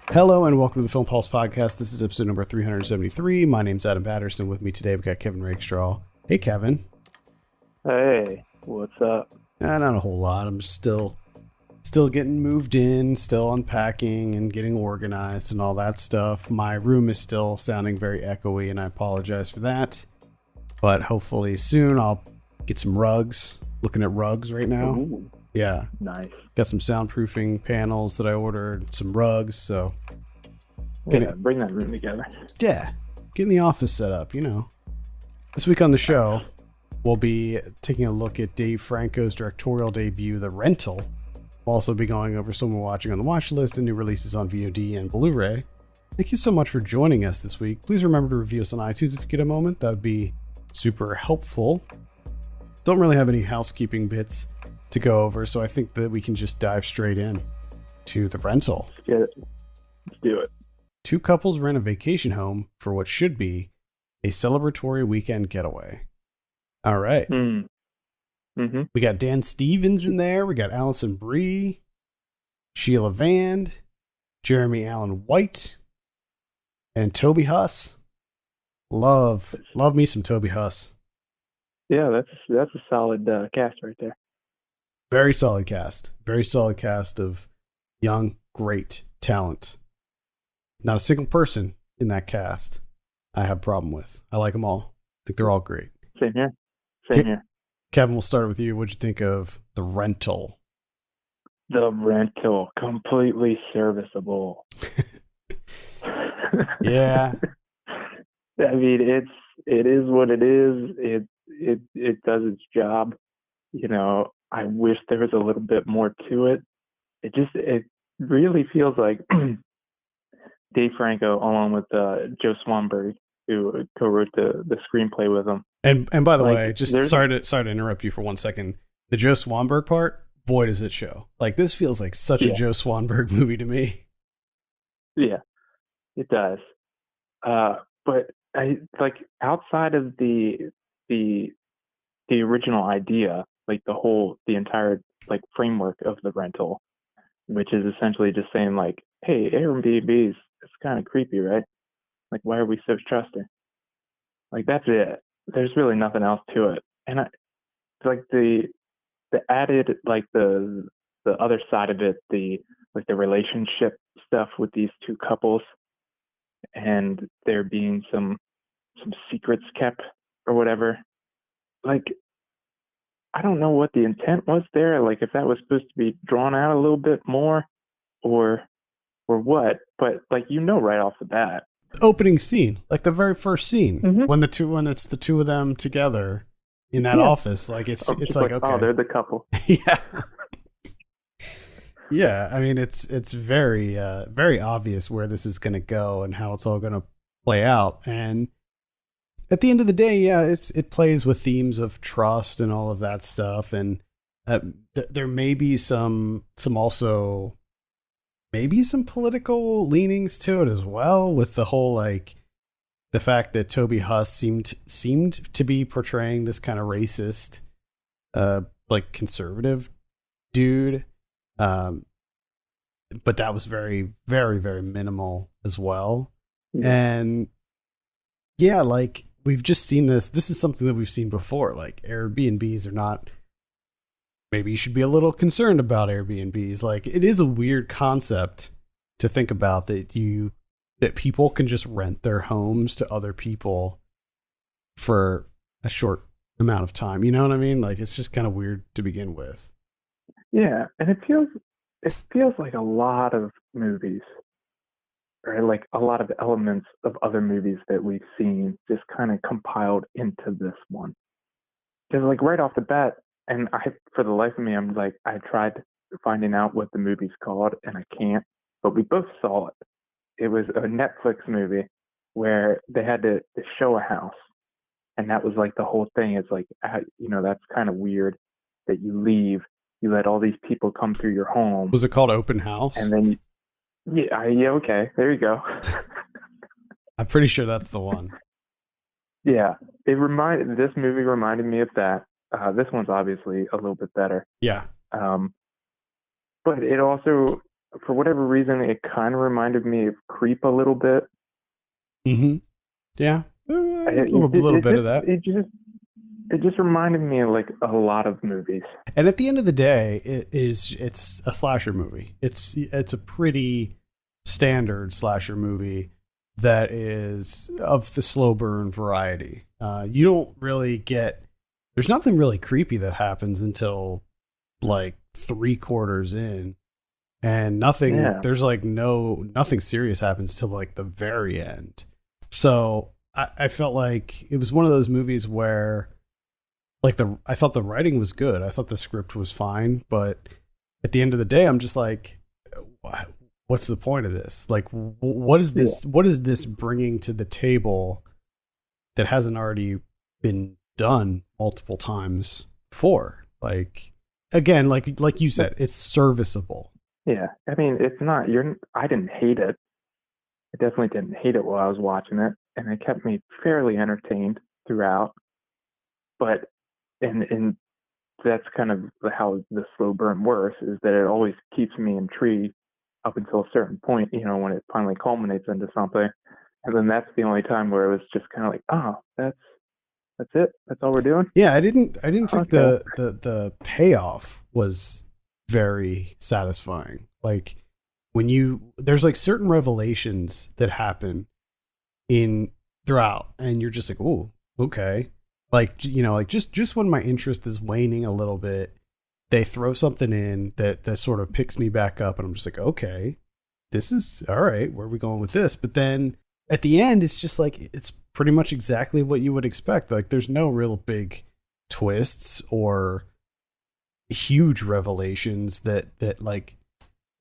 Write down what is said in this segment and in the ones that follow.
Hello and welcome to the Film Pulse Podcast. This is episode number 373. My name's Adam Patterson. With me today, we've got Kevin Rakestraw. Hey, Kevin. Hey, what's up? Not a whole lot. I'm still getting moved in, still unpacking and getting organized and all that stuff. My room is still sounding very echoey, and I apologize for that. But hopefully soon I'll get some rugs. Looking at rugs right now. Ooh, yeah. nice. Got some soundproofing panels that I ordered, some rugs, so... Bring that room together. Yeah, getting the office set up, you know. This week on the show, we'll be taking a look at Dave Franco's directorial debut, The Rental. We'll also be going over some we're watching on the watch list and new releases on VOD and Blu-ray. Thank you so much for joining us this week. Please remember to review us on iTunes if you get a moment. That would be super helpful. Don't really have any housekeeping bits to go over, so I think that we can just dive straight in to The Rental. Let's get it. Let's do it. Two couples rent a vacation home for what should be a celebratory weekend getaway. All right. Mm-hmm. We got Dan Stevens in there. We got Alison Brie, Sheila Vand, Jeremy Allen White, and Toby Huss. Love me some Toby Huss. Yeah, that's a solid cast right there. Very solid cast. Very solid cast of young, great talent. Not a single person in that cast I have a problem with. I like them all. I think they're all great. Same here. Same here. Kevin, we'll start with you. What'd you think of The Rental? The Rental, completely serviceable. Yeah. I mean, it is what it is. It does its job. You know, I wish there was a little bit more to it. It really feels like Dave Franco, along with Joe Swanberg, who co-wrote the screenplay with him. And by the like, way, just sorry to interrupt you for 1 second. The Joe Swanberg part, boy, does it show. Like, this feels like such a Joe Swanberg movie to me. Yeah, it does. But I like outside of the original idea, like the entire like framework of The Rental, which is essentially just saying like, hey, Airbnbs, it's kind of creepy, right? Like, why are we so trusting? Like, that's it. There's really nothing else to it. And like the added, like the other side of it, the relationship stuff with these two couples, and there being some secrets kept or whatever. Like, I don't know what the intent was there. Like, if that was supposed to be drawn out a little bit more, or what. But like, you know, right off the bat. Opening scene, like the very first scene, mm-hmm. when it's the two of them together in that office, like it's like okay, oh, they're the couple. Yeah. Yeah, I mean it's very very obvious where this is going to go and how it's all going to play out. And at the end of the day, yeah, it plays with themes of trust and all of that stuff. And there may be some also. Maybe some political leanings to it as well, with the whole like the fact that Toby Huss seemed to be portraying this kind of racist, like conservative dude, but that was very, very, very minimal as well. Yeah. And yeah, like we've just seen this. This is something that we've seen before. Like Airbnbs are not. Maybe you should be a little concerned about Airbnbs. Like, it is a weird concept to think about that people can just rent their homes to other people for a short amount of time. You know what I mean? Like, it's just kind of weird to begin with. Yeah, and it feels like a lot of movies, or like a lot of elements of other movies that we've seen just kind of compiled into this one. Because like right off the bat, and for the life of me, I'm like, I tried finding out what the movie's called, and I can't. But we both saw it. It was a Netflix movie where they had to show a house, and that was like the whole thing. It's like, you know, that's kind of weird that you leave, you let all these people come through your home. Was it called Open House? And then, yeah, okay, there you go. I'm pretty sure that's the one. Yeah, this movie reminded me of that. This one's obviously a little bit better. Yeah. Um, but it also, for whatever reason, it kind of reminded me of Creep a little bit. Mm-hmm. Yeah. A It, little bit of that. it just reminded me of like a lot of movies. And at the end of the day, it's a slasher movie. It's a pretty standard slasher movie that is of the slow burn variety. You don't really get there's nothing really creepy that happens until like 3/4 in, and Yeah, there's like nothing serious happens till like the very end. So I felt like it was one of those movies where like I thought the writing was good. I thought the script was fine, but at the end of the day, I'm just like, what's the point of this? Like, what is yeah, this? What is this bringing to the table that hasn't already been done multiple times before? Like, again, like you said, it's serviceable. yeah. I mean, it's not. I didn't hate it. I definitely didn't hate it while I was watching it, and it kept me fairly entertained throughout. But and that's kind of how the slow burn works, is that it always keeps me intrigued up until a certain point, when it finally culminates into something. And then that's the only time where it was just kind of like, oh, that's it. That's all we're doing. Yeah, I didn't think Okay. the payoff was very satisfying. Like when there's like certain revelations that happen in throughout, and you're just like, oh, okay. Like like just when my interest is waning a little bit, they throw something in that sort of picks me back up, and I'm just like, okay, this is all right. Where are we going with this? But then at the end, it's just like it's pretty much exactly what you would expect. Like there's no real big twists or huge revelations that like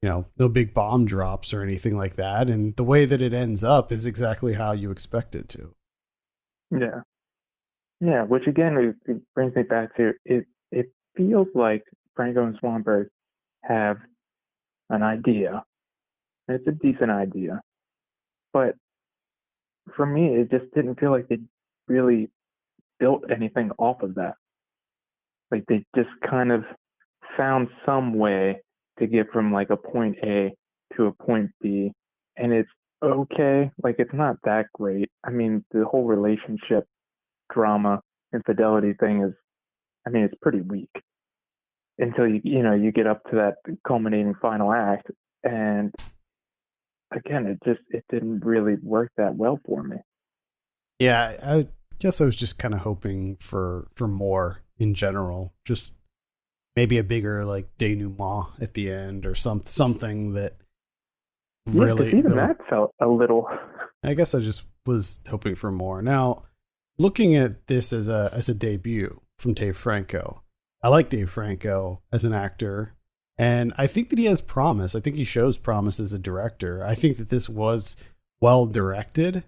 no big bomb drops or anything like that. And the way that it ends up is exactly how you expect it to. Yeah. Yeah. Which again, it brings me back to it. It feels like Franco and Swanberg have an idea. And it's a decent idea. But for me, it just didn't feel like they really built anything off of that. Like they just kind of found some way to get from like a point A to a point B, and it's okay. Like it's not that great. I mean, the whole relationship drama infidelity thing is, I mean, it's pretty weak until you get up to that culminating final act, and again, it didn't really work that well for me. Yeah, I guess I was just kind of hoping for more in general. Just maybe a bigger like denouement at the end or something that Yeah, because even really that felt a little. I guess I just was hoping for more. Now, looking at this as a debut from Dave Franco, I like Dave Franco as an actor, and I think that he has promise. I think he shows promise as a director. I think that this was well directed.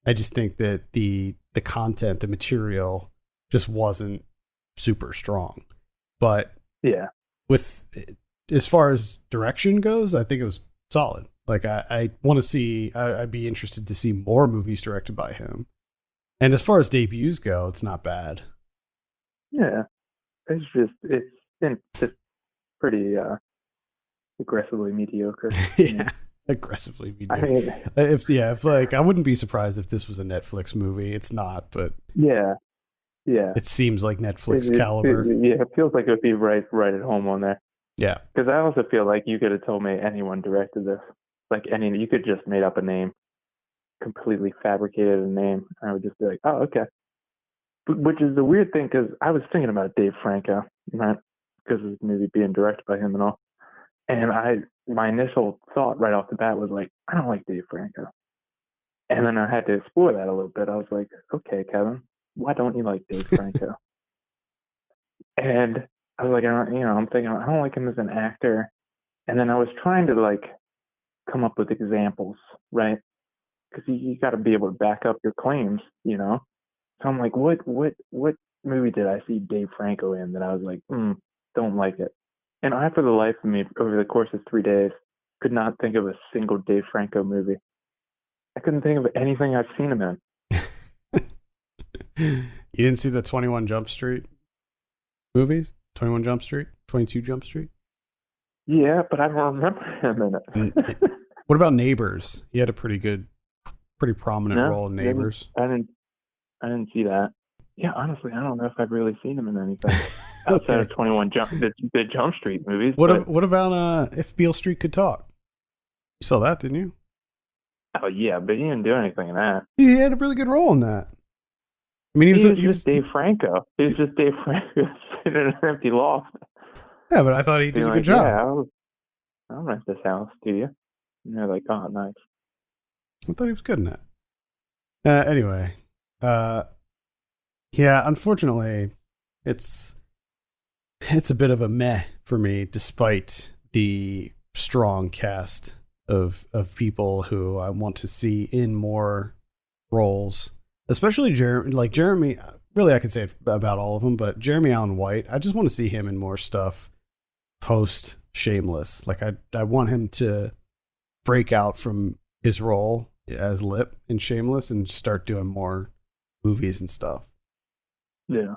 I just think that the content, the material, just wasn't super strong. But Yeah, with as far as direction goes, I think it was solid. Like I want to see. I'd be interested to see more movies directed by him. And as far as debuts go, it's not bad. yeah. It's been just pretty aggressively mediocre to me. Yeah, aggressively I mediocre. mean, If like I wouldn't be surprised if this was a Netflix movie. It's not, but yeah, yeah. it seems like Netflix caliber. Yeah, it feels like it would be right at home on there. Yeah, Because I also feel like you could have told me anyone directed this. Like you could just made up a name, completely fabricated a name. I would just be like, oh, okay. Which is the weird thing, because I was thinking about Dave Franco, right? Because of the movie being directed by him and all. And my initial thought right off the bat was like, I don't like Dave Franco. And then I had to explore that a little bit. I was like, okay, Kevin, why don't you like Dave Franco? And I was like, I'm thinking, I don't like him as an actor. And then I was trying to like come up with examples, right? Because you got to be able to back up your claims. So I'm like, what movie did I see Dave Franco in that I was like, don't like it? And I, for the life of me, over the course of 3 days, could not think of a single Dave Franco movie. I couldn't think of anything I've seen him in. you didn't see the 21 Jump Street? movies? 21 Jump Street, 22 Jump Street. Yeah, but I don't remember him in it. What about Neighbors? He had a pretty prominent No, role in didn't. Neighbors. I didn't see that. Yeah, honestly, I don't know if I've really seen him in anything outside Okay. of 21 the Jump Street movies. But What about If Beale Street Could Talk? You saw that, didn't you? oh yeah, but he didn't do anything in that. He had a really good role in that. I mean, He was just Dave Franco. He was just Dave Franco sitting in an empty loft, yeah, but I thought he did being a good like, job. "Yeah, I'll rent this house to you." And they're like, "Oh, nice." I thought he was good in that. Anyway, yeah, unfortunately, it's a bit of a meh for me, despite the strong cast of people who I want to see in more roles, especially Jeremy. Really, I could say it about all of them, but Jeremy Allen White, I just want to see him in more stuff post Shameless. Like I want him to break out from his role as Lip in Shameless and start doing more movies and stuff. Yeah.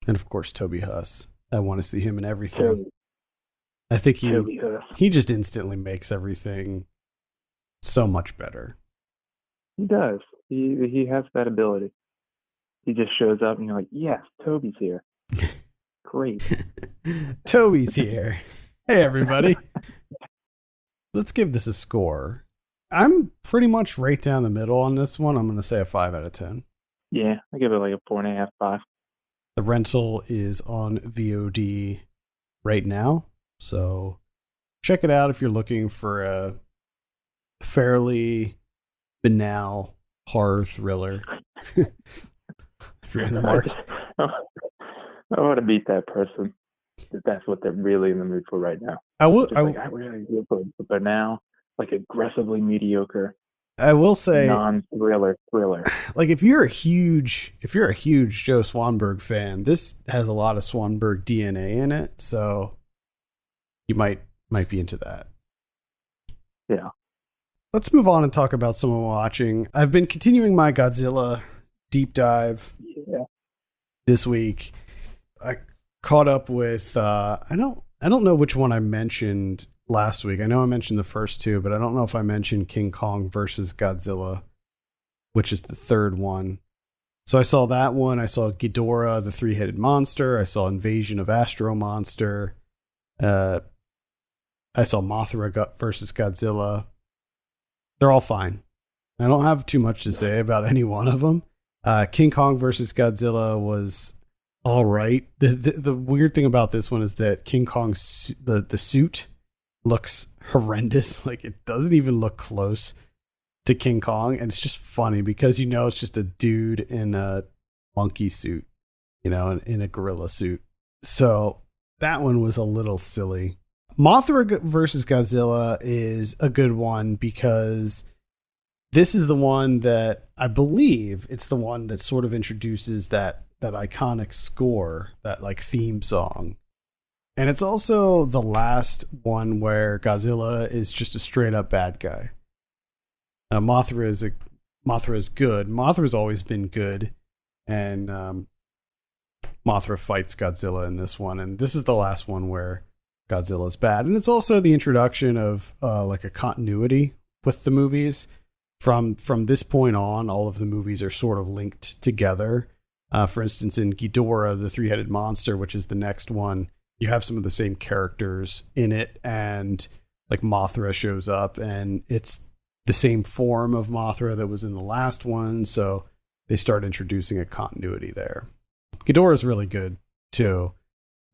And of course, Toby Huss. I want to see him in everything. Toby, I think Toby Huss. he just instantly makes everything so much better. He does. He has that ability. He just shows up and you're like, yes, Toby's here. Great. Toby's here. Hey, everybody. Let's give this a score. I'm pretty much right down the middle on this one. I'm going to say a 5 out of 10. Yeah, I give it like a 4.5, 5. The rental is on VOD right now, so check it out if you're looking for a fairly banal horror thriller. If you're in the market. I want to beat that person. That's what they're really in the mood for right now. I really do for banal, like aggressively mediocre. I will say non-thriller thriller. Like if you're a huge Joe Swanberg fan, this has a lot of Swanberg DNA in it, so you might be into that. Yeah. Let's move on and talk about someone watching. I've been continuing my Godzilla deep dive this week. I caught up with I don't know which one I mentioned last week. I know I mentioned the first two, but I don't know if I mentioned King Kong versus Godzilla, which is the third one. So I saw that one. I saw Ghidorah, the three-headed monster. I saw Invasion of Astro Monster. I saw Mothra versus Godzilla. They're all fine. I don't have too much to say about any one of them. King Kong versus Godzilla was all right. The weird thing about this one is that King Kong's the suit looks horrendous. Like it doesn't even look close to King Kong, and it's just funny because it's just a dude in a monkey suit, in a gorilla suit. So that one was a little silly. Mothra versus Godzilla is a good one because this is the one that I believe it's the one that sort of introduces that iconic score, that like theme song. And it's also the last one where Godzilla is just a straight up bad guy. Mothra is good. Mothra's always been good, and Mothra fights Godzilla in this one, and this is the last one where Godzilla's bad. And it's also the introduction of like a continuity with the movies. From this point on, all of the movies are sort of linked together. For instance, in Ghidorah, the three-headed monster, which is the next one, you have some of the same characters in it, and like Mothra shows up, and it's the same form of Mothra that was in the last one, so they start introducing a continuity there. Ghidorah is really good too.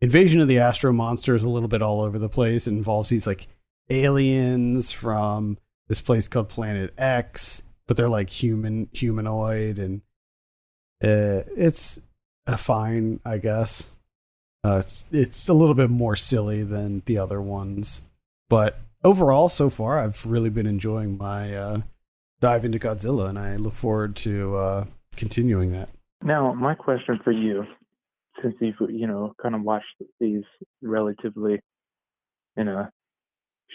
Invasion of the Astro Monster is a little bit all over the place. It involves these like aliens from this place called Planet X, but they're like humanoid, and it's fine, I guess. It's a little bit more silly than the other ones, but overall, so far, I've really been enjoying my dive into Godzilla, and I look forward to continuing that. Now, my question for you, since you've kind of watched these relatively in a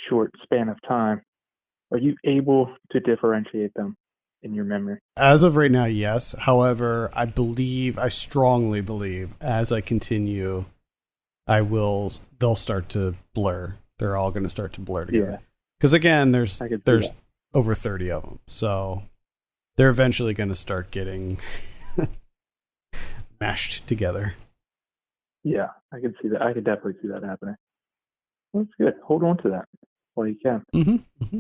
short span of time, are you able to differentiate them in your memory? As of right now, yes. However, I strongly believe, as I continue, they'll start to blur. They're all going to start to blur together. Because again, there's over 30 of them. So they're eventually going to start getting mashed together. Yeah, I can see that. I could definitely see that happening. That's good. Hold on to that while you can. Mm-hmm.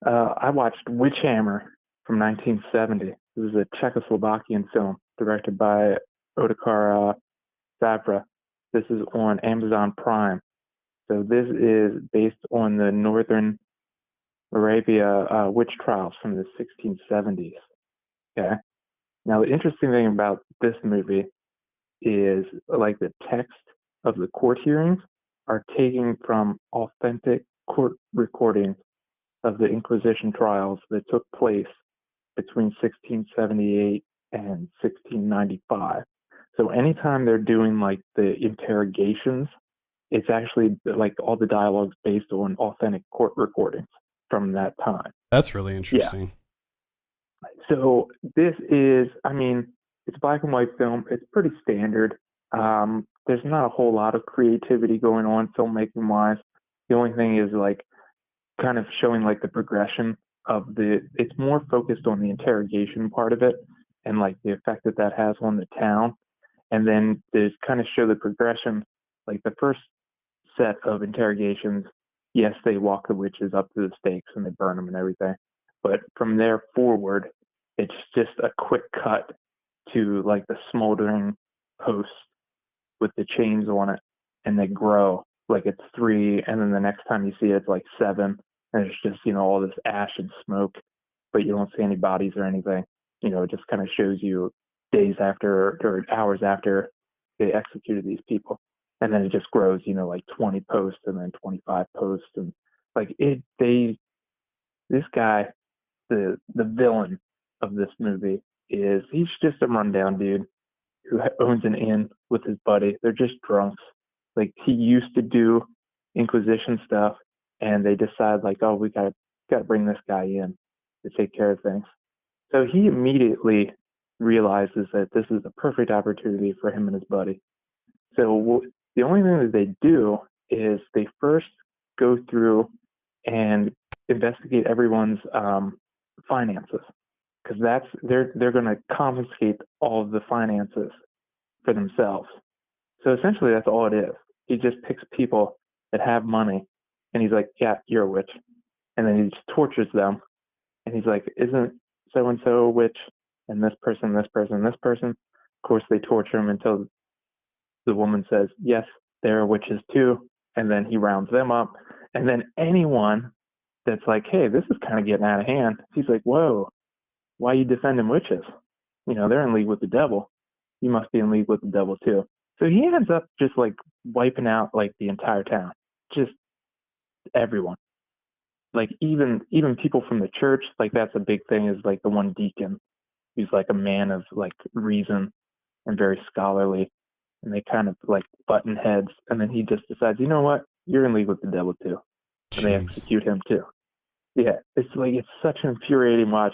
I watched Witchhammer from 1970. This is a Czechoslovakian film directed by Otakar Savra. This is on Amazon Prime. So this is based on the Northern Moravia witch trials from the 1670s. Okay. Now, the interesting thing about this movie is like the text of the court hearings are taken from authentic court recordings of the Inquisition trials that took place between 1678 and 1695. So anytime they're doing like the interrogations, it's actually like all the dialogues based on authentic court recordings from that time. That's really interesting. Yeah. So this is, I mean, it's a black and white film. It's pretty standard. There's not a whole lot of creativity going on filmmaking wise. The only thing is like kind of showing like the progression of it's more focused on the interrogation part of it and like the effect that has on the town. And then there's kind of show the progression, like the first set of interrogations. Yes, they walk the witches up to the stakes and they burn them and everything. But from there forward, it's just a quick cut to like the smoldering posts with the chains on it, and they grow. Like it's 3, and then the next time you see it, it's like 7, and it's just, all this ash and smoke, but you don't see any bodies or anything. It just kind of shows you days after or hours after they executed these people. And then it just grows, like 20 posts and then 25 posts. And like this guy, the villain of this movie he's just a rundown dude who owns an inn with his buddy. They're just drunks. Like he used to do Inquisition stuff, and they decide like, oh, we gotta bring this guy in to take care of things. So he immediately realizes that this is the perfect opportunity for him and his buddy. So the only thing that they do is they first go through and investigate everyone's finances, because they're going to confiscate all of the finances for themselves. So essentially, that's all it is. He just picks people that have money, and he's like, "Yeah, you're a witch," and then he just tortures them, and he's like, "Isn't so and so a witch?" And this person, this person, this person. Of course, they torture him until the woman says, "Yes, they're witches too," and then he rounds them up, and then anyone that's like, "Hey, this is kind of getting out of hand," he's like, "Whoa. Why are you defending witches? They're in league with the devil. You must be in league with the devil too." So he ends up just like wiping out like the entire town, just everyone. Like even people from the church, like that's a big thing, is like the one deacon who's like a man of like reason and very scholarly, and they kind of like button heads, and then he just decides, you know what, you're in league with the devil too, and they execute him too. Yeah, it's such an infuriating watch.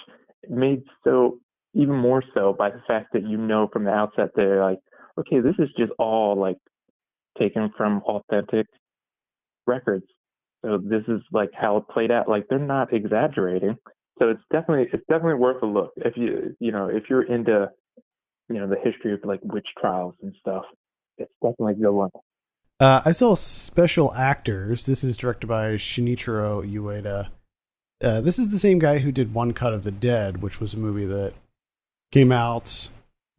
Made so even more so by the fact that from the outset they're like, okay, this is just all like taken from authentic records. So this is like how it played out. Like they're not exaggerating. So it's definitely worth a look if if you're into the history of like witch trials and stuff. It's definitely a good one. I saw Special Actors. This is directed by Shinichiro Ueda. This is the same guy who did One Cut of the Dead, which was a movie that came out.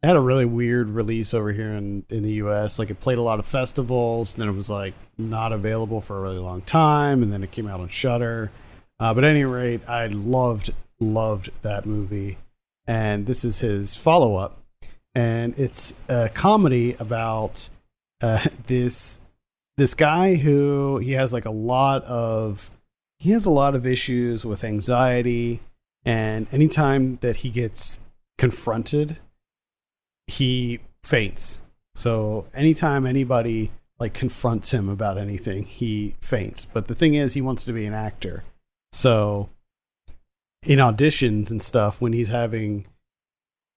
It had a really weird release over here in the U.S. Like it played a lot of festivals, and then it was like not available for a really long time, and then it came out on Shudder. But at any rate, I loved that movie, and this is his follow-up, and it's a comedy about this guy who he has a lot of issues with anxiety, and anytime that he gets confronted, he faints. So anytime anybody confronts him about anything, he faints. But the thing is, he wants to be an actor. So in auditions and stuff, when he's having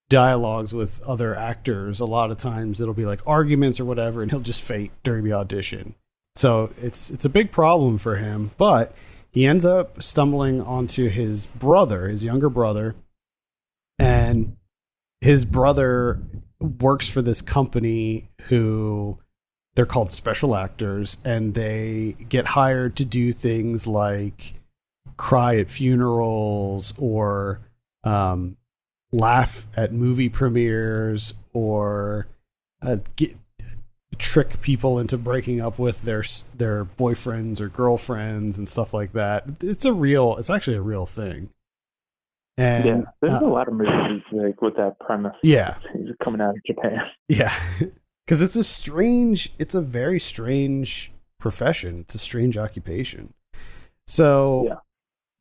dialogues with other actors, a lot of times it'll be like arguments or whatever, and he'll just faint during the audition. So it's a big problem for him, but he ends up stumbling onto his brother, his younger brother, and his brother works for this company who they're called special actors, and they get hired to do things like cry at funerals or laugh at movie premieres or trick people into breaking up with their boyfriends or girlfriends and stuff like that. It's actually a real thing. And yeah, there's a lot of movies like with that premise. Yeah, He's coming out of Japan. Yeah, because it's a very strange profession. It's a strange occupation. So Yeah.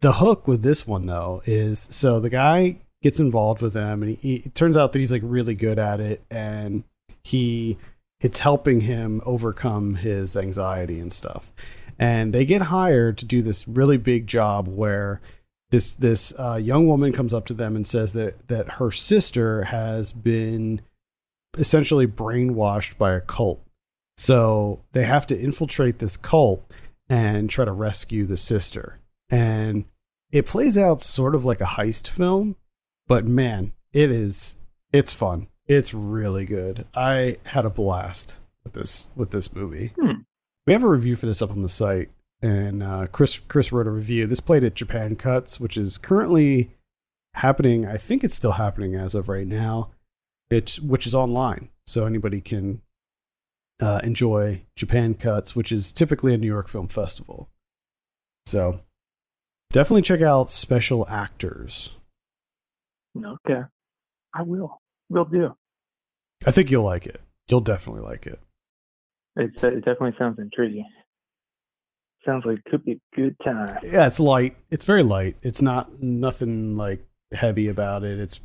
the hook with this one though is, so the guy gets involved with them, and it turns out that he's like really good at it, and it's helping him overcome his anxiety and stuff. And they get hired to do this really big job where this young woman comes up to them and says that her sister has been essentially brainwashed by a cult. So they have to infiltrate this cult and try to rescue the sister. And it plays out sort of like a heist film, but man, it's fun. It's really good. I had a blast with this movie. We have a review for this up on the site, and Chris wrote a review. This played at Japan Cuts, which is currently happening. I think it's still happening as of right now. Which is online, so anybody can enjoy Japan Cuts, which is typically a New York Film Festival. So definitely check out Special Actors. Okay, I will. Will do. I think you'll like it. You'll definitely like it. It definitely sounds intriguing. Sounds like it could be a good time. Yeah, it's light. It's very light. It's nothing like heavy about it. It's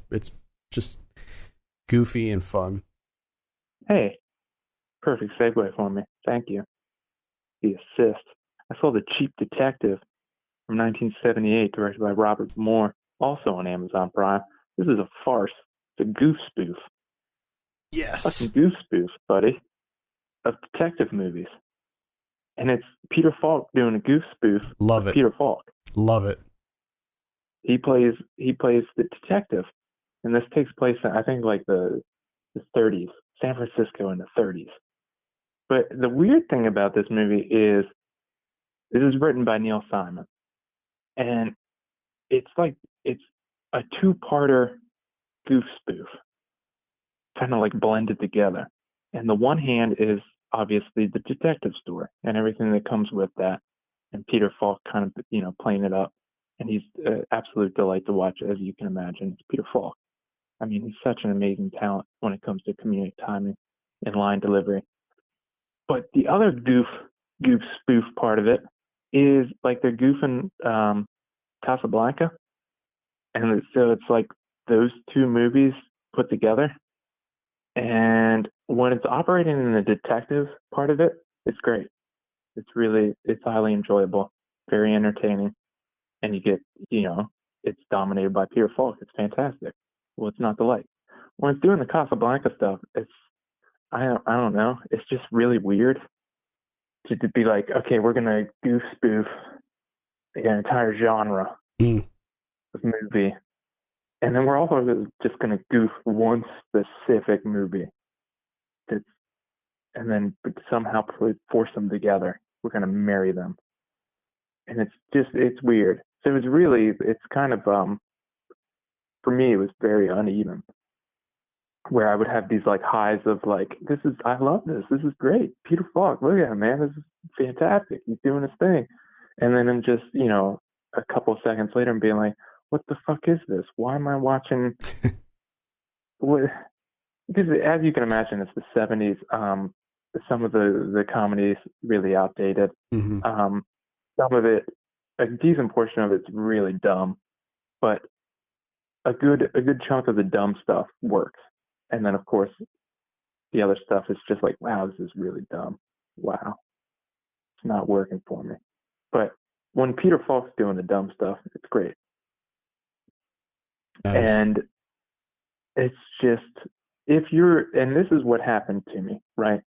just goofy and fun. Hey, perfect segue for me. Thank you. The assist. I saw The Cheap Detective from 1978, directed by Robert Moore, also on Amazon Prime. This is a farce. It's a goof spoof. Yes. Fucking goof spoof, buddy, of detective movies. And it's Peter Falk doing a goof spoof. Love it. Peter Falk. Love it. He plays the detective, and this takes place in, I think, like the 30s, San Francisco in the 30s. But the weird thing about this movie is this is written by Neil Simon, and it's a two-parter goof spoof, kind of like blended together. And the one hand is obviously the detective story and everything that comes with that, and Peter Falk kind of playing it up, and he's an absolute delight to watch, as you can imagine. It's Peter Falk. I mean, he's such an amazing talent when it comes to comedic timing and line delivery. But the other goof spoof part of it is like they're goofing Casablanca, and so it's like those two movies put together. And when it's operating in the detective part of it, it's great. It's highly enjoyable, very entertaining, and you get, it's dominated by Peter Falk. It's fantastic. Well, it's not the light. When it's doing the Casablanca stuff, I don't know. It's just really weird to be like, okay, we're gonna goof spoof the entire genre of movie, and then we're also just gonna goof one specific movie. And then somehow force them together. We're gonna marry them, and it's weird. So it's kind of for me, it was very uneven, where I would have these like highs of like, I love this. This is great. Peter Falk, look at him, man. This is fantastic. He's doing his thing. And then just, a couple of seconds later and being like, what the fuck is this? Why am I watching? What? Because as you can imagine, it's the 70s. Some of the comedy is really outdated. Mm-hmm. Some of it, a decent portion of it's really dumb, but a good chunk of the dumb stuff works. And then, of course, the other stuff is just like, wow, this is really dumb. Wow. It's not working for me. But when Peter Falk's doing the dumb stuff, it's great. Nice. And it's just, and this is what happened to me, right?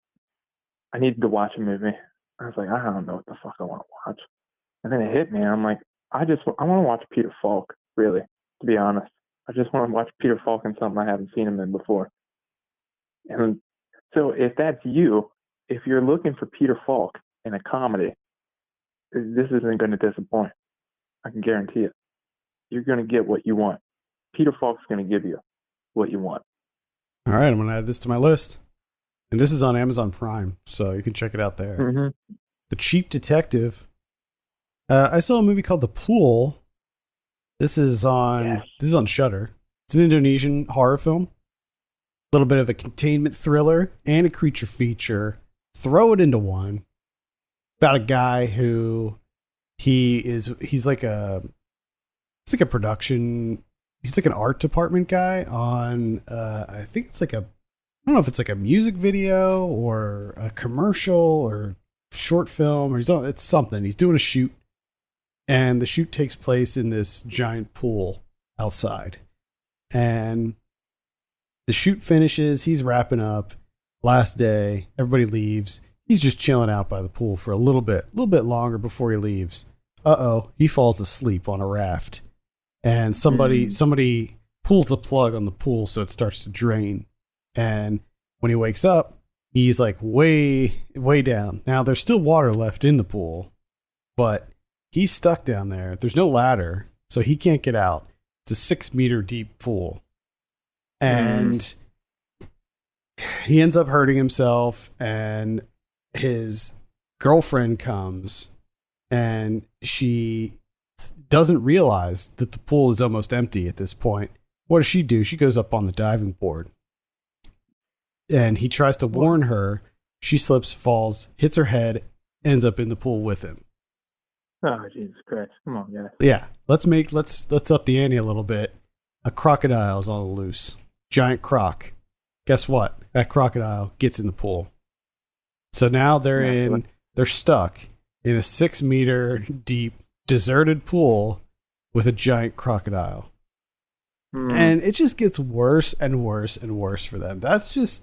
I needed to watch a movie. I was like, I don't know what the fuck I want to watch. And then it hit me. And I'm like, I want to watch Peter Falk, really, to be honest. I just want to watch Peter Falk in something I haven't seen him in before. And so if that's you, if you're looking for Peter Falk in a comedy, this isn't going to disappoint. I can guarantee it. You're going to get what you want. Peter Falk's going to give you what you want. All right, I'm going to add this to my list. And this is on Amazon Prime, so you can check it out there. Mm-hmm. The Cheap Detective. I saw a movie called The Pool. This is on Shudder. It's an Indonesian horror film. A little bit of a containment thriller and a creature feature. Throw it into one. About a guy who he's like a production. He's like an art department guy on I think it's like I don't know if it's like a music video or a commercial or short film, or it's something. He's doing a shoot, and the shoot takes place in this giant pool outside. And the shoot finishes, he's wrapping up, last day, everybody leaves. He's just chilling out by the pool for a little bit longer before he leaves. He falls asleep on a raft. And somebody pulls the plug on the pool so it starts to drain. And when he wakes up, he's like way, way down. Now, there's still water left in the pool, but he's stuck down there. There's no ladder, so he can't get out. It's a 6-meter deep pool. And he ends up hurting himself, and his girlfriend comes, and she doesn't realize that the pool is almost empty at this point. What does she do? She goes up on the diving board. And he tries to warn her. She slips, falls, hits her head, ends up in the pool with him. Oh, Jesus Christ. Come on, guys. Yeah. Let's up the ante a little bit. A crocodile's on the loose. Giant croc. Guess what? That crocodile gets in the pool. So now they're stuck in a 6-meter deep deserted pool with a giant crocodile. And it just gets worse and worse and worse for them. That's just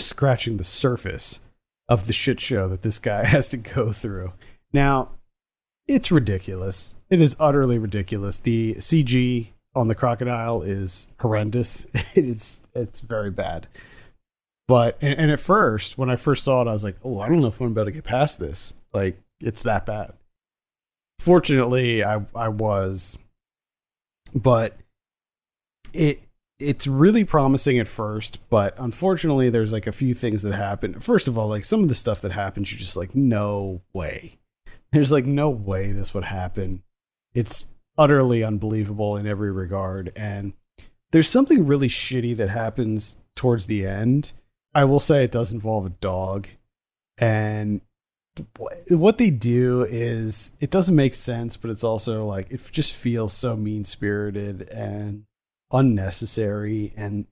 scratching the surface of the shit show that this guy has to go through. Now, it's ridiculous. It is utterly ridiculous. The CG on the crocodile is horrendous. It's very bad. But and at first, when I first saw it, I was like, oh, I don't know if I'm about to get past this. Like, it's that bad. Fortunately, I was. But it's really promising at first, but unfortunately there's like a few things that happen. First of all, like some of the stuff that happens, you're just like, no way. There's like no way this would happen. It's utterly unbelievable in every regard. And there's something really shitty that happens towards the end. I will say it does involve a dog. And what they do is, it doesn't make sense, but it's also like, it just feels so mean-spirited and unnecessary. And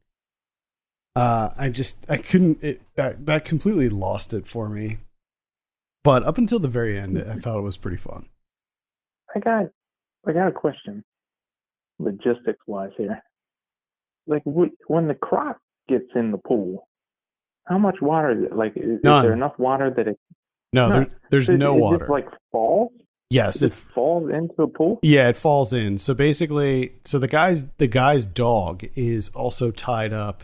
that completely lost it for me. But up until the very end, I thought it was pretty fun. I got a question, logistics wise here. Like, when the croc gets in the pool, how much water is it? Like, is there enough water that it? No, there's no water. It like falls? Yes, it falls into a pool. Yeah, it falls in. So basically, the guy's dog is also tied up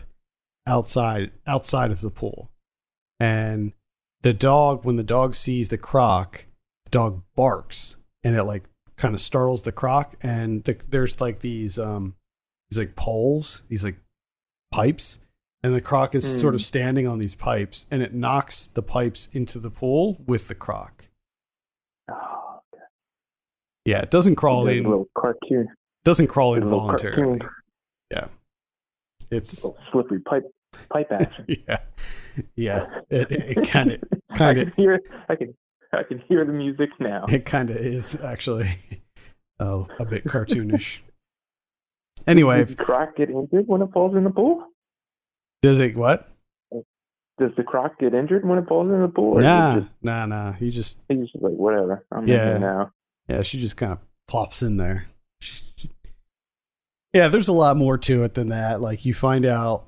outside of the pool, and when the dog sees the croc, the dog barks, and it like kind of startles the croc, and there's like these like poles, these like pipes, and the croc is sort of standing on these pipes, and it knocks the pipes into the pool with the croc. Oh, okay. Yeah, it doesn't crawl in. A little cartoon. Doesn't crawl in voluntarily. Yeah, it's a slippery pipe action. yeah. It kind of. I can hear the music now. It kind of is actually a bit cartoonish. Anyway, does the croc get injured when it falls in the pool? Does it what? Does the croc get injured when it falls in the pool? Nah. He's just like, whatever. I'm in here now. Yeah, she just kind of plops in there. Yeah, there's a lot more to it than that. Like you find out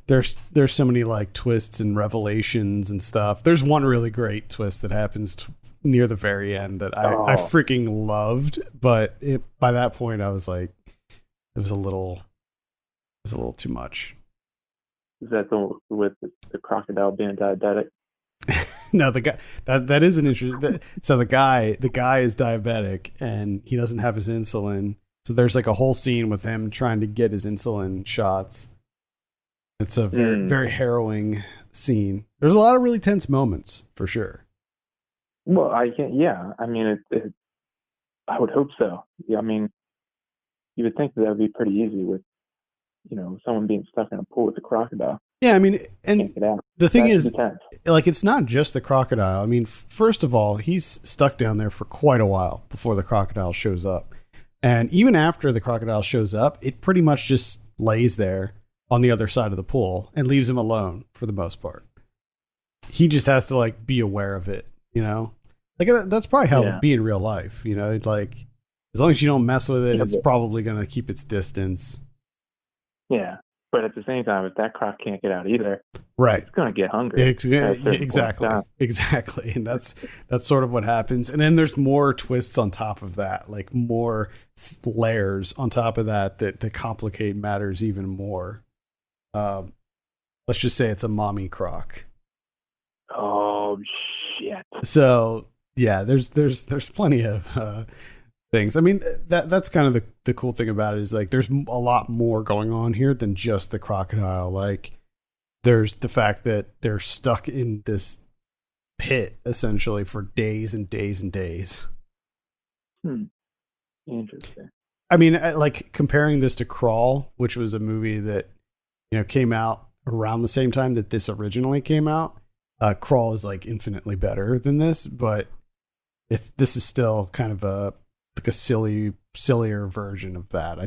there's so many like twists and revelations and stuff. There's one really great twist that happens near the very end that I Oh, freaking loved, but by that point I was like it was a little too much. is that the with the crocodile being diabetic? No, the guy that is an interesting. So the guy is diabetic and he doesn't have his insulin. So there's like a whole scene with him trying to get his insulin shots. It's a very harrowing scene. There's a lot of really tense moments for sure. Well, I can, yeah. I mean, I would hope so. Yeah, I mean, you would think that would be pretty easy with, someone being stuck in a pool with a crocodile. Yeah, I mean, and Can't get out. the thing That should be is, tense. like, it's not just the crocodile. I mean, first of all, he's stuck down there for quite a while before the crocodile shows up. And even after the crocodile shows up, it pretty much just lays there on the other side of the pool and leaves him alone for the most part. He just has to like be aware of it, you know? Like that's probably how it'd be in real life, you know? It's like as long as you don't mess with it, it's probably going to keep its distance. Yeah, but at the same time, if that croc can't get out either, Right. it's going to get hungry. Exactly. And that's sort of what happens. And then there's more twists on top of that, like more layers on top of that complicate matters even more. Let's just say it's a mommy croc. Oh shit! So yeah, there's plenty of things. I mean, that's kind of the cool thing about it is like there's a lot more going on here than just the crocodile. Like there's the fact that they're stuck in this pit essentially for days and days and days. Interesting. I mean, like comparing this to Crawl, which was a movie that came out around the same time that this originally came out. Crawl is like infinitely better than this, but if this is still kind of a sillier version of that.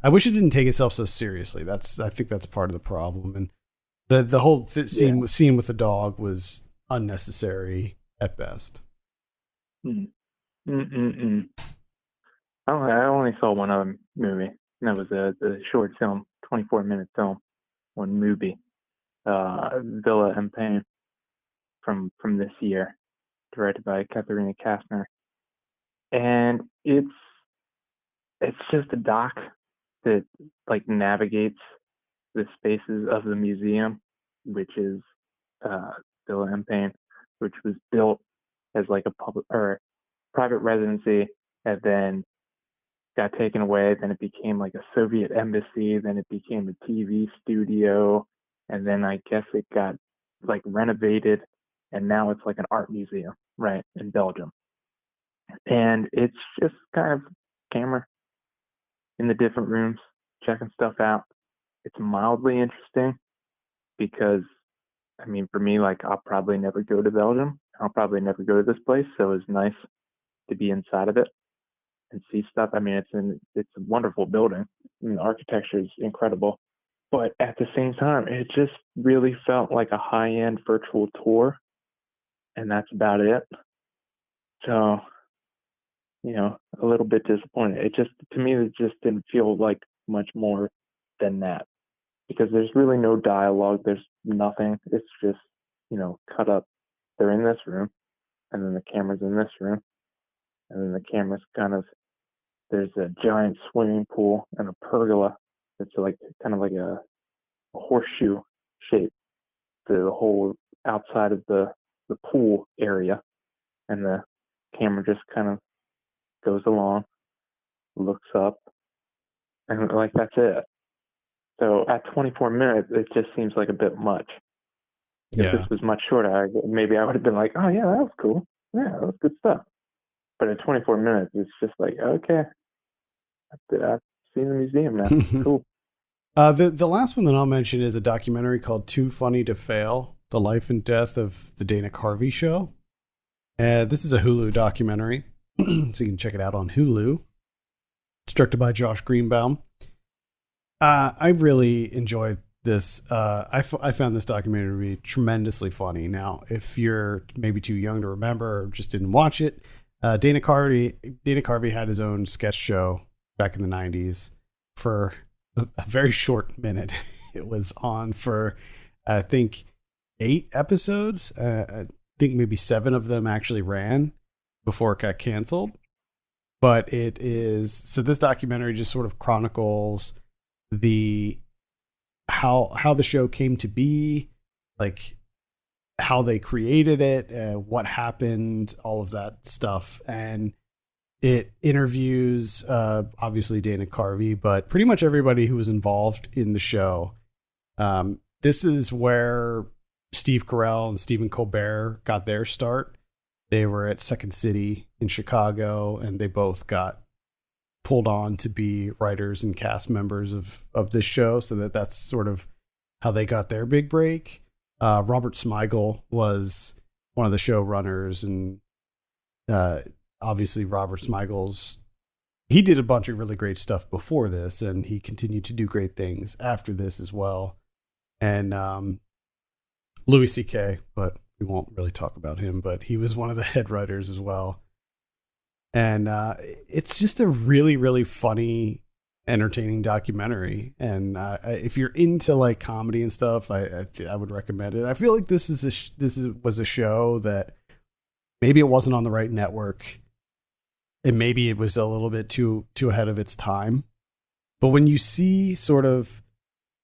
I wish it didn't take itself so seriously. I think that's part of the problem. And the whole scene with the dog was unnecessary at best. I only saw one other movie. And that was the short film, 24-minute film, one movie, Villa Empain from this year, directed by Katharina Kastner. And it's just a doc that like navigates the spaces of the museum, which is Villa Empain, which was built as like a public or private residency, and then got taken away. Then it became like a Soviet embassy. Then it became a TV studio, and then I guess it got like renovated, and now it's like an art museum, right, in Belgium. And it's just kind of camera in the different rooms, checking stuff out. It's mildly interesting because, I mean, for me, like I'll probably never go to Belgium. I'll probably never go to this place. So it's nice to be inside of it and see stuff. I mean, it's a wonderful building. I mean, the architecture is incredible. But at the same time, it just really felt like a high-end virtual tour, and that's about it. So, a little bit disappointed. To me, it just didn't feel like much more than that because there's really no dialogue. There's nothing. It's just, cut up. They're in this room, and then the camera's in this room, and then the camera's there's a giant swimming pool and a pergola that's like kind of like a horseshoe shape, the whole outside of the pool area, and the camera just kind of goes along, looks up, and like that's it. So at 24 minutes, it just seems like a bit much. If this was much shorter, maybe I would have been like, oh yeah, that was cool. Yeah, that was good stuff. But at 24 minutes, it's just like, okay, I've seen the museum now. Cool. The last one that I'll mention is a documentary called Too Funny to Fail: The Life and Death of the Dana Carvey Show. This is a Hulu documentary, so you can check it out on Hulu. It's directed by Josh Greenbaum. I really enjoyed this. I found this documentary to be tremendously funny. Now, if you're maybe too young to remember or just didn't watch it, Dana Carvey had his own sketch show back in the 90s for a very short minute. It was on for, I think, 8 episodes. I think maybe 7 of them actually ran before it got canceled. But it is, so this documentary just sort of chronicles the how the show came to be, like how they created it, what happened, all of that stuff. And it interviews obviously Dana Carvey, but pretty much everybody who was involved in the show. This is where Steve Carell and Stephen Colbert got their start. They were at Second City in Chicago, and they both got pulled on to be writers and cast members of this show, so that's sort of how they got their big break. Robert Smigel was one of the showrunners, and obviously Robert Smigel's, he did a bunch of really great stuff before this, and he continued to do great things after this as well. And Louis C.K., but we won't really talk about him, but he was one of the head writers as well. And it's just a really, really funny, entertaining documentary. And if you're into like comedy and stuff, I would recommend it. I feel like this was a show that maybe it wasn't on the right network, and maybe it was a little bit too ahead of its time. But when you see sort of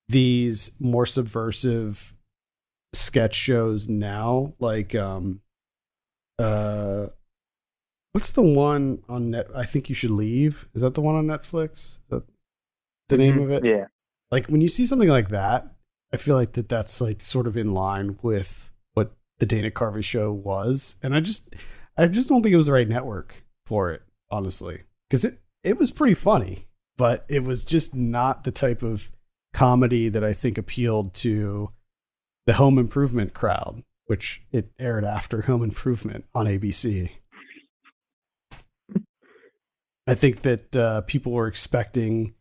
these more subversive sketch shows now, like what's the one on net? I Think You Should Leave. Is that the one on Netflix? Is that the name of it? Yeah. Like when you see something like that, I feel like that's like sort of in line with what the Dana Carvey show was. And I just don't think it was the right network for it, honestly. Because it was pretty funny, but it was just not the type of comedy that I think appealed to the Home Improvement crowd, which it aired after Home Improvement on ABC. I think that people were expecting,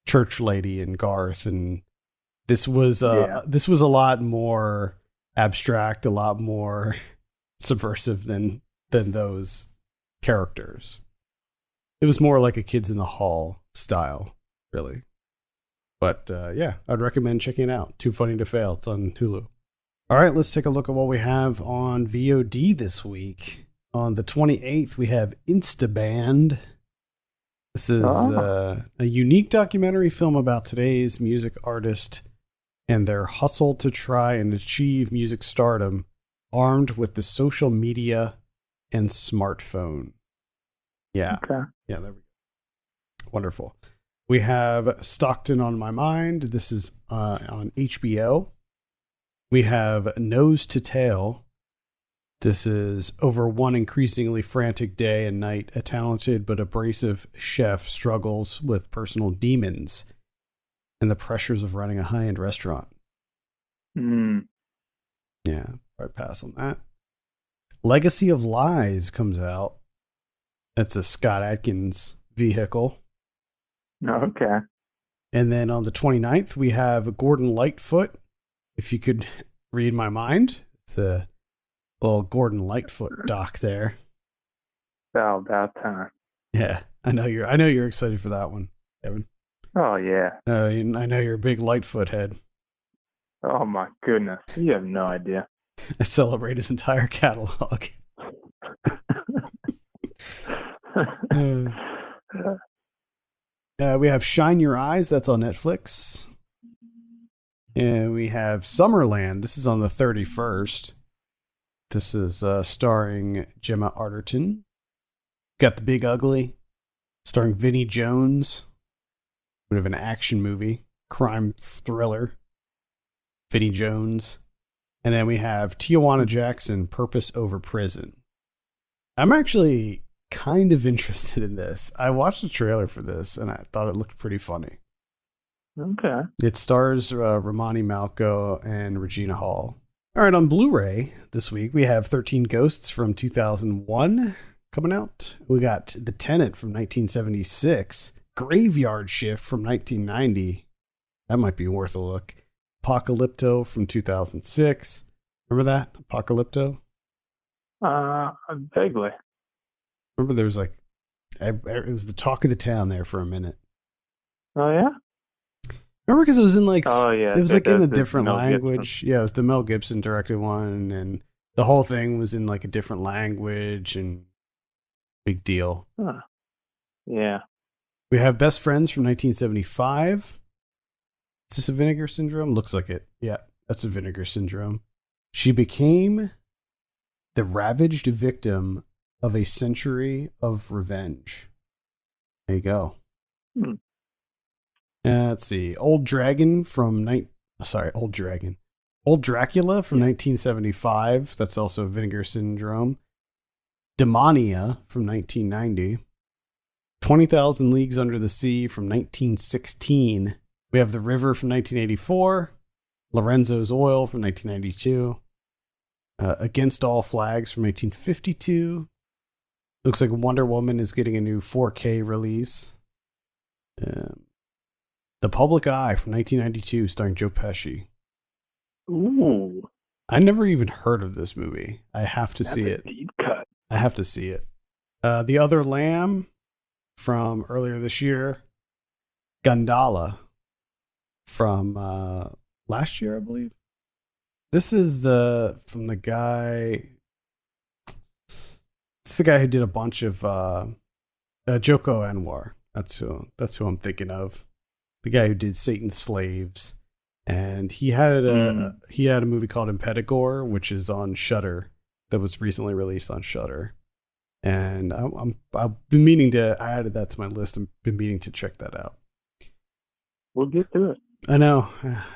Church Lady and Garth, and this was a lot more abstract, a lot more subversive than those characters. It was more like a Kids in the Hall style, really. But I'd recommend checking it out. Too Funny to Fail. It's on Hulu. All right, let's take a look at what we have on VOD this week. On the 28th, we have Instaband. This is a unique documentary film about today's music artist and their hustle to try and achieve music stardom, armed with the social media and smartphone. Yeah. Okay. Yeah, there we go. Wonderful. We have Stockton on My Mind. This is on HBO. We have Nose to Tail. This is over one increasingly frantic day and night. A talented but abrasive chef struggles with personal demons and the pressures of running a high-end restaurant. Yeah, I'd pass on that. Legacy of Lies comes out. That's a Scott Adkins vehicle. Okay. And then on the 29th, we have Gordon Lightfoot. If you could read my mind, it's a little Gordon Lightfoot doc there. Oh, about time. Yeah, I know you're excited for that one, Kevin. Oh yeah. I know you're a big Lightfoot head. Oh my goodness, you have no idea. I celebrate his entire catalog. We have Shine Your Eyes. That's on Netflix. And we have Summerland. This is on the 31st. This is starring Gemma Arterton. Got The Big Ugly, starring Vinnie Jones. Bit of an action movie, crime thriller. Vinnie Jones. And then we have Tijuana Jackson, Purpose Over Prison. I'm actually kind of interested in this. I watched the trailer for this, and I thought it looked pretty funny. Okay. It stars Romani Malco and Regina Hall. All right, on Blu-ray this week, we have 13 Ghosts from 2001 coming out. We got The Tenant from 1976, Graveyard Shift from 1990. That might be worth a look. Apocalypto from 2006. Remember that? Apocalypto? Vaguely. Remember there was it was the talk of the town there for a minute. Oh yeah. Remember, because it was in like Oh yeah. it was So like in a the different Mel Gibson. language. Yeah, it was the Mel Gibson directed one, and the whole thing was in like a different language and big deal. Huh. Yeah. We have Best Friends from 1975. Is this a Vinegar Syndrome? Looks like it. Yeah, that's a Vinegar Syndrome. She became the ravaged victim of a century of revenge. There you go. Hmm. Let's see. Old Dracula from 1975. That's also Vinegar Syndrome. Demonia from 1990. 20,000 Leagues Under the Sea from 1916. We have The River from 1984. Lorenzo's Oil from 1992. Against All Flags from 1952. Looks like Wonder Woman is getting a new 4K release. The Public Eye from 1992, starring Joe Pesci. Ooh. I never even heard of this movie. I have to see it. Deep cut. I have to see it. The Other Lamb from earlier this year. Gundala from last year, I believe. This is from the guy. It's the guy who did a bunch of Joko Anwar. That's who I'm thinking of. The guy who did Satan's Slaves, and he had a movie called Impetigore, which is on Shudder, that was recently released on Shudder. And I've been meaning to. I added that to my list. I've been meaning to check that out. We'll get to it. I know,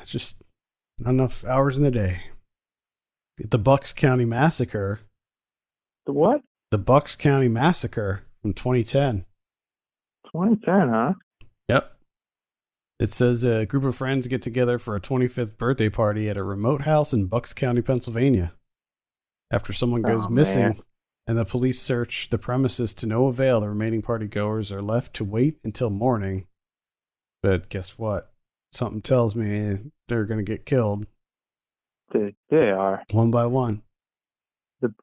just not enough hours in the day. The Bucks County Massacre. The what? The Bucks County Massacre from 2010. 2010, huh? Yep. It says a group of friends get together for a 25th birthday party at a remote house in Bucks County, Pennsylvania. After someone goes missing and the police search the premises to no avail, the remaining party goers are left to wait until morning. But guess what? Something tells me they're going to get killed. They are. One by one. The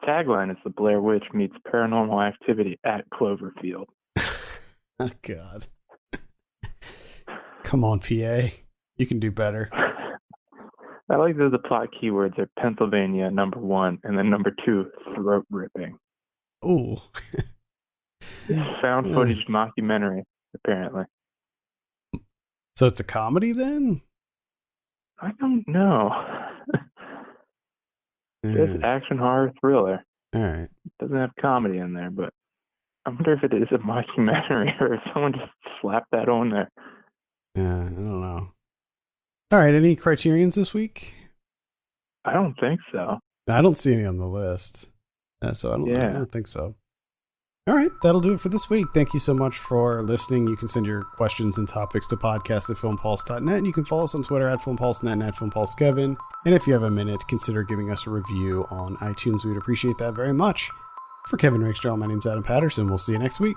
tagline is The Blair Witch meets paranormal activity at Cloverfield. Oh, God. Come on, PA. You can do better. I like that the plot keywords are Pennsylvania, number 1, and then number 2, throat ripping. Ooh. Found footage mockumentary, apparently. So it's a comedy then? I don't know. It's action horror thriller. All right. It doesn't have comedy in there, but I wonder if it is a mockumentary or if someone just slapped that on there. Yeah, I don't know. All right, any Criterions this week? I don't think so. I don't see any on the list. So I don't think so. All right, that'll do it for this week. Thank you so much for listening. You can send your questions and topics to podcast@filmpulse.net, and you can follow us on Twitter @filmpulsenet and @filmpulsekevin. And if you have a minute, consider giving us a review on iTunes. We'd appreciate that very much. For Kevin Rakestraw, my name's Adam Patterson. We'll see you next week.